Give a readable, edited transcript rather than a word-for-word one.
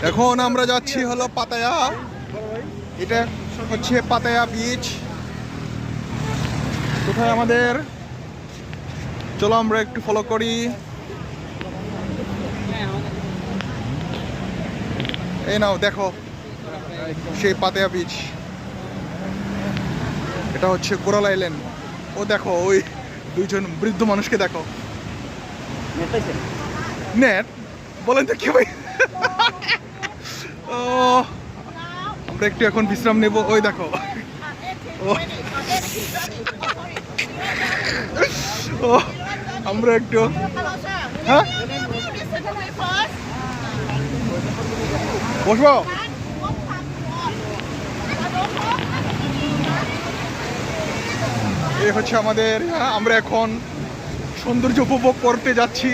এখন আমরা যাচ্ছি হলো পাতায়া। এটা হচ্ছে পাতায়া বিচ। কোথায় আমাদের, চলো আমরা একটু ফলো করি। এই নাও দেখো সেই পাতায়া বিচ। এটা হচ্ছে কোরাল আইল্যান্ড। ও দেখো ওই দুইজন বৃদ্ধ মানুষকে দেখো। নেট বলেন তো কি ভাই। ও আমরা একটু এখন বিশ্রাম নেব। ওই দেখো ও আমরা একটু, হ্যাঁ বসবো। এই হচ্ছে আমাদের, আমরা এখন সৌন্দর্য উপভোগ করতে যাচ্ছি।